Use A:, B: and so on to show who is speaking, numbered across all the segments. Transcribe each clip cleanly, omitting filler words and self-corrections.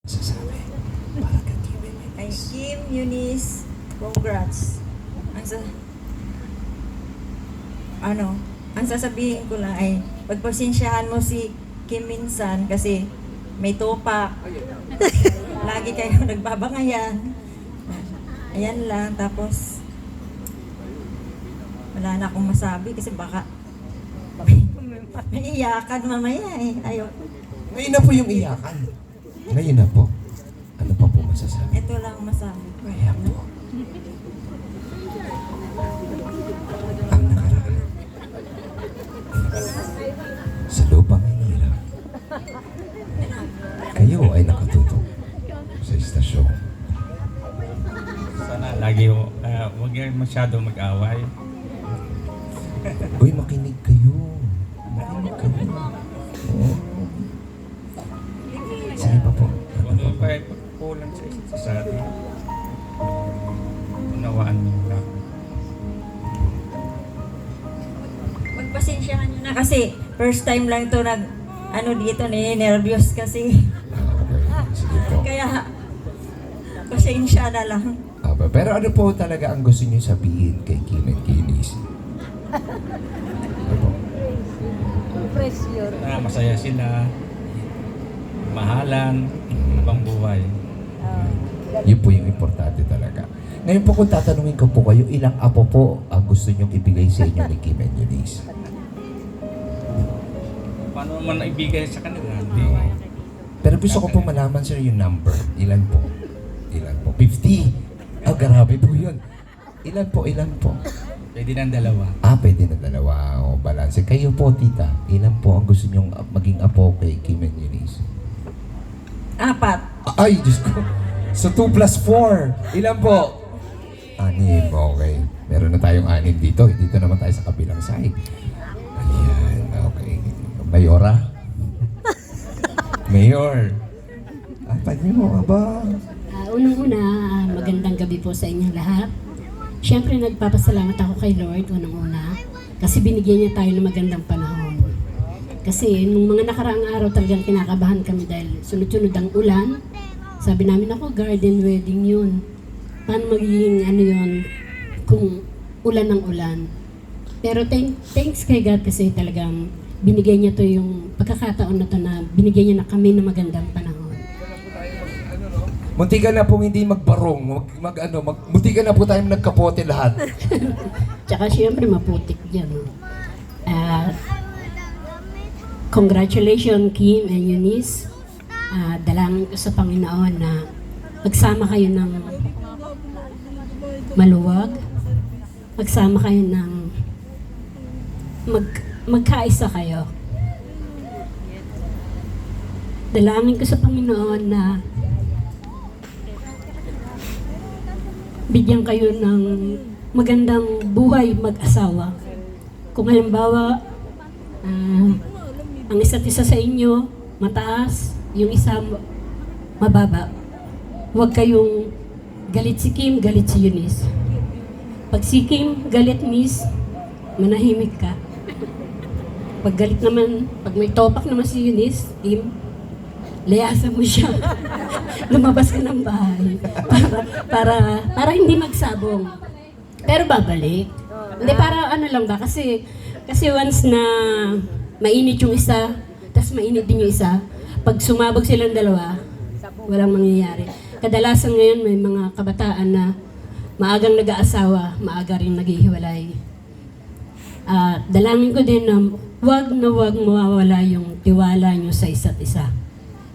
A: Sasabi, para ka Kim
B: Ay,
A: Eunice.
B: Kim, Eunice, congrats. Ang sasabihin ko lang ay, pagpasensyahan mo si Kim minsan kasi may tupak. Lagi kayo nagbabangayan. Ayan lang, tapos wala na akong masabi kasi baka may iyakan mamaya eh. Ayoko.
A: Ngayon na po yung iyakan. Ngayon na po. Ano pa po masasabi?
B: Ito lang masabi ko.
A: Kaya po. Ang nakaraan. Sa lupang Manila. Kayo ay nakatutok sa istasyon.
C: Sana lagi huwag yung masyado mag-away.
A: Uy, makinig kayo. Makinig kayo. Oo. Sige pa po.
C: Huwag mo pa pagkukulang sa isa't isa. Unawaan mo lang.
B: Magpasensyahan nyo na kasi first time lang to dito nervous kasi.
A: Okay, sige po.
B: Kaya pasensya na lang.
A: Pero ano po talaga ang gusto niyo sabihin kay Kim and Eunice? Ano po?
D: Pressure.
C: Na masaya sila. Mahalan. Habang buhay.
A: Yun po yung importante talaga. Ngayon po kung tatanungin ko po kayo, ilang apo po ang gusto niyong ibigay sa inyo ni Kim and Eunice?
C: Paano mo naibigay sa kanila? Hindi.
A: Pero gusto ko po malaman sir yung number. Ilan po? Ilan po? 50? Ah, grabe po yun. Ilan po? Ilan po?
C: Pwede ng dalawa.
A: Pwede na dalawa. O, balanse. Kayo po, tita. Ilan po ang gusto niyong maging apo kay Kim and Eunice?
B: 4.
A: Ay, Diyos ko. So, 2 plus 4. Ilan po? 6. Okay. Meron na tayong 6 dito. Dito naman tayo sa kabilang side. Ayan. Okay. Mayora? Mayor. Pwede mo, aba.
D: Unang-una, magandang gabi po sa inyong lahat. Siyempre, nagpapasalamat ako kay Lord, unang-una, kasi binigyan niya tayo ng magandang panahon. Kasi nung mga nakaraang araw talagang kinakabahan kami dahil sunod-sunod ang ulan. Sabi namin ako, garden wedding yun. Paano magiging yun kung ulan ng ulan? Pero thanks kay God kasi talagang binigay niya to yung pagkakataon na to na binigyan niya na kami ng magandang panahon.
A: Munti ka na pong hindi magbarong. Munti ka na po tayong nagkapote lahat.
D: Tsaka siyempre maputik dyan. No? Congratulations Kim and Eunice. Dalangin ko sa Panginoon na magsama kayo ng maluwag. Magsama kayo ng magkaisa kayo. Dalangin ko sa Panginoon na bigyan kayo ng magandang buhay mag-asawa. Kung halimbawa, ang isa't isa sa inyo mataas, yung isa mababa. Huwag kayong galit si Kim, galit si Eunice. Pag si Kim galit, miss, manahimik ka. Pag galit naman, pag may topak naman si Eunice, Kim, layasan mo siya. Lumabas ka ng bahay para hindi magsabong. Pero babalik. Hindi, para lang ba? Kasi once na mainit yung isa, tas mainit din yung isa, pag sumabog silang dalawa, walang mangyayari. Kadalasan ngayon may mga kabataan na maagang nag-aasawa, maaga rin naghihiwalay. Dalangin ko din na wag mawawala yung tiwala nyo sa isa't isa.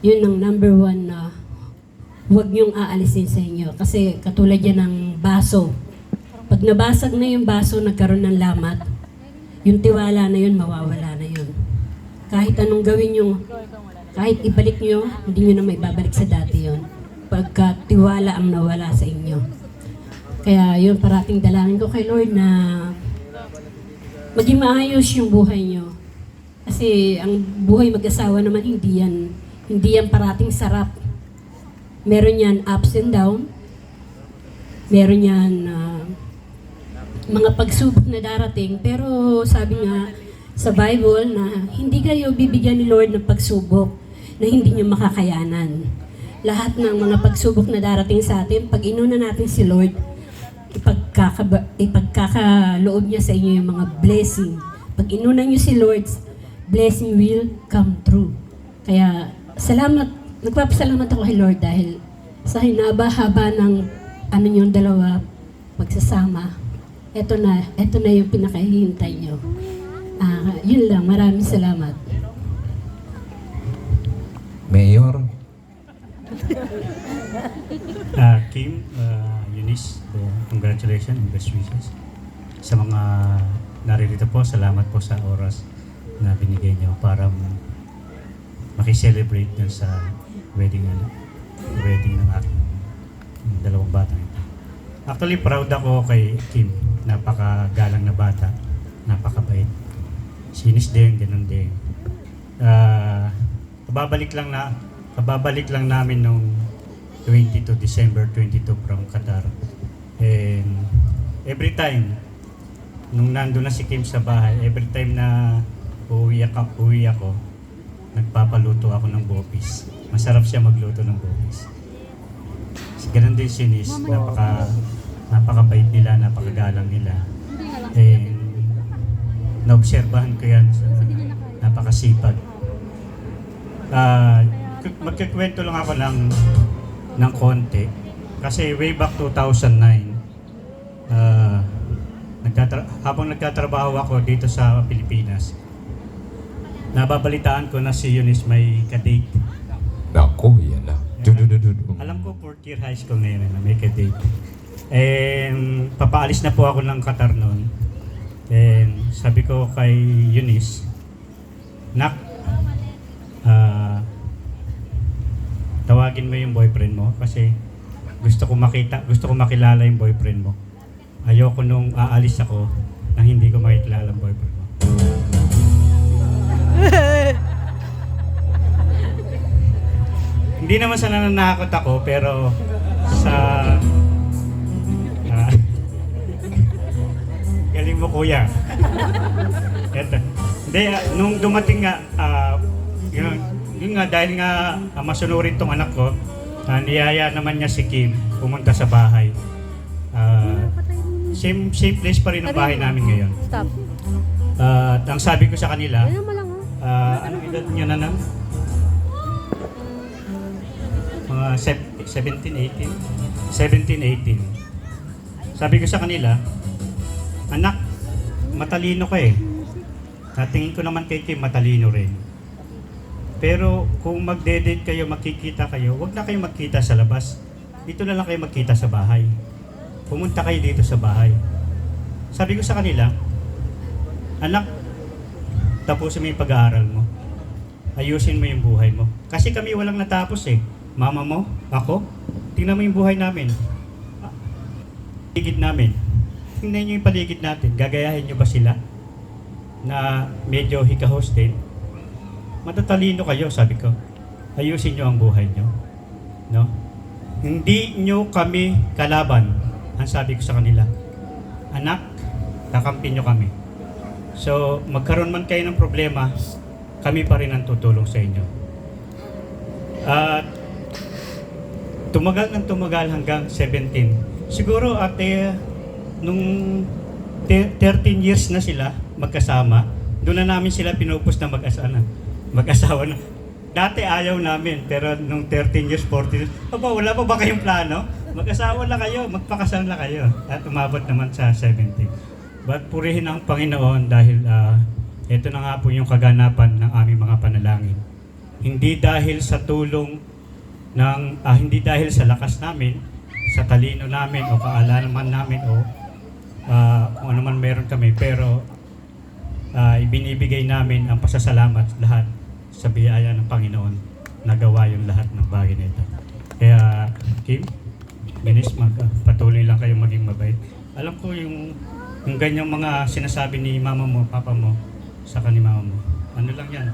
D: Yun ang number 1 na huwag niyong aalisin sa inyo. Kasi katulad yan ng baso. Pag nabasag na yung baso, nagkaroon ng lamat, yung tiwala na yun, mawawala na yun. Kahit anong gawin nyo, kahit ibalik nyo, hindi nyo na may babalik sa dati yun. Pagka tiwala ang nawala sa inyo. Kaya yun, parating dalangin ko kay Lord na maging maayos yung buhay nyo. Kasi ang buhay mag-asawa naman, hindi yan parating sarap. Meron yan ups and down. Meron yan mga pagsubok na darating. Pero sabi nga sa Bible na hindi kayo bibigyan ni Lord ng pagsubok na hindi nyo makakayanan. lahat ng mga pagsubok na darating sa atin, pag inuna natin si Lord, ipagkakaloob niya sa inyo yung mga blessing. Pag inuna niyo si Lord, blessing will come true. Kaya salamat, nagpapasalamat ako kay Lord dahil sa hinaba-haba ng yung dalawa pagsasama, eto na yung pinakahihintay niyo. Yun lang, maraming salamat.
A: Mayor,
E: Kim, Eunice, congratulations and best wishes. Sa mga naririto po, salamat po sa oras na binigay niyo para makiselebrate dun sa wedding ng aking dalawang bata ito. Actually, proud ako kay Kim. Napakagalang na bata, napakabait. Sinis din, ganun din. Kababalik lang namin nung 22 December 22 from Qatar. And every time, nung nandun na si Kim sa bahay, every time na uwi ako, nagpapaluto ako ng bopis. Masarap siya magluto ng bopis. Ganun din si Nis, napakabait nila, napakagalang nila. And naobserbahan ko yan, napakasipag. Magkikwento lang ako ng konti. Kasi way back 2009, habang nagtatrabaho ako dito sa Pilipinas, nababalitaan ko na si Eunice may kadate.
A: nako, yan na.
E: Alam ko 4th year high school na yun na may kadate. And papaalis na po ako ng Qatar noon. And sabi ko kay Eunice, Nak, tawagin mo yung boyfriend mo kasi gusto ko makilala yung boyfriend mo. Ayoko nung aalis ako na hindi ko makikilala ang boyfriend mo. Hindi naman sa nananakot ako, pero sa galing mo kuya. Eto. Hindi, nung dumating nga, yun nga, dahil nga masunurin tong anak ko, niyaya naman niya si Kim pumunta sa bahay. Same place pa rin ang bahay namin ngayon.
F: Stop.
E: At ang sabi ko sa kanila,
F: Ano mo lang,
E: anong edad niya na nang? Mga 17, 18. Sabi ko sa kanila, anak, matalino ka eh. Natingin ko naman kay Kim, matalino rin. Pero kung magde-date kayo, magkikita kayo, huwag na kayo magkita sa labas. Dito na lang kayo magkita sa bahay. Pumunta kayo dito sa bahay. Sabi ko sa kanila, anak, tapusin mo yung pag-aaral mo. Ayusin mo yung buhay mo. Kasi kami walang natapos eh. Mama mo, ako, tingnan mo yung buhay namin. Paligid namin. Tingnan nyo yung paligid natin. Gagayahin nyo ba sila? Na medyo hikahos din. Matatalino kayo, sabi ko. Ayusin nyo ang buhay nyo. No? Hindi nyo kami kalaban. Ang sabi ko sa kanila, anak, kakampi nyo kami. So, magkaroon man kayo ng problema, kami pa rin ang tutulong sa inyo. At tumagal hanggang 17. Siguro nung 13 years na sila magkasama, doon na namin sila pinupus na mag-asawa na. Dati ayaw namin, pero nung 13 years, 14 years, wala pa ba kayong plano? Mag-asawa na kayo, magpakasal na kayo. At umabot naman sa 17. But purihin ang Panginoon dahil ito na nga po yung kaganapan ng aming mga panalangin. Hindi dahil sa tulong hindi dahil sa lakas namin, sa talino namin o kaalaman namin o kung ano man meron kami, pero ibinibigay namin ang pasasalamat lahat sa biyaya ng Panginoon na gawa yung lahat ng bagay na ito. Kaya Kim, Eunice, patuloy lang kayong maging mabait. Alam ko yung ganyang mga sinasabi ni mama mo, papa mo sa kanila mama mo. Ano lang yan?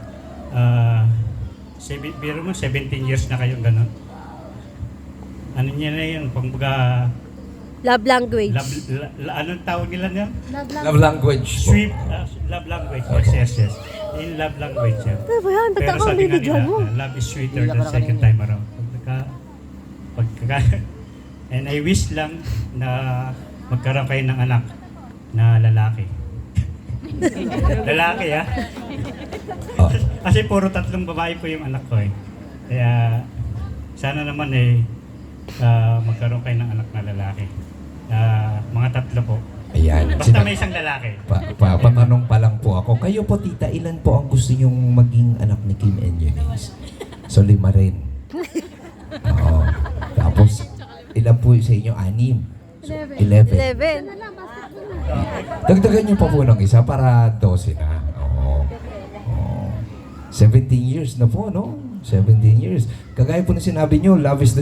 E: Biro mo, 17 years na kayong gano'n. Ano niya na yan? Pangbaga...
F: Love language.
E: Anong tawag nila niya?
A: Love language po.
E: Sweet, love language. Yes. In love language yan.
F: Ano ba yan? Ba't
E: Pero
F: ako
E: sabi nga
F: binigyan
E: nila,
F: mo?
E: love is sweeter than second time around. Pagka And I wish lang na magkaroon kayo ng anak na lalaki. Lalaki, ha?
A: Oh,
E: Kasi puro 3 babae po yung anak ko eh. Kaya sana naman magkaroon kayo ng anak na lalaki. Mga 3 po.
A: ayan.
E: Basta may isang lalaki.
A: Patanong pa lang po ako. Kayo po, tita, ilan po ang gusto nyong maging anak ni Kim and Eunice? So, 5 rin. Oo. Tapos, ilan po sa inyo? 6. So, 11. Dagdagan niyo pa po ng isa para 12 na. Oo. Oo. 17 years na po, no? 17 years. Kagaya po na sinabi niyo, love is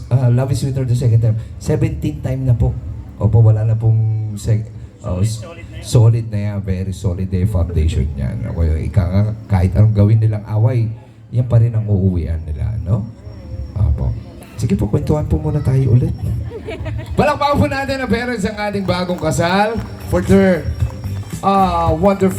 A: love is sweeter the second time. 17th time na po. Opo, wala na pong solid na yan. Very solid na yung foundation niyan. Ako, kahit anong gawin nilang away, yan pa rin ang uuwian nila, no? Opo. Sige po, kwentuhan po muna tayo ulit. Palakpakan po natin ang parents ng ating bagong kasal for their wonderful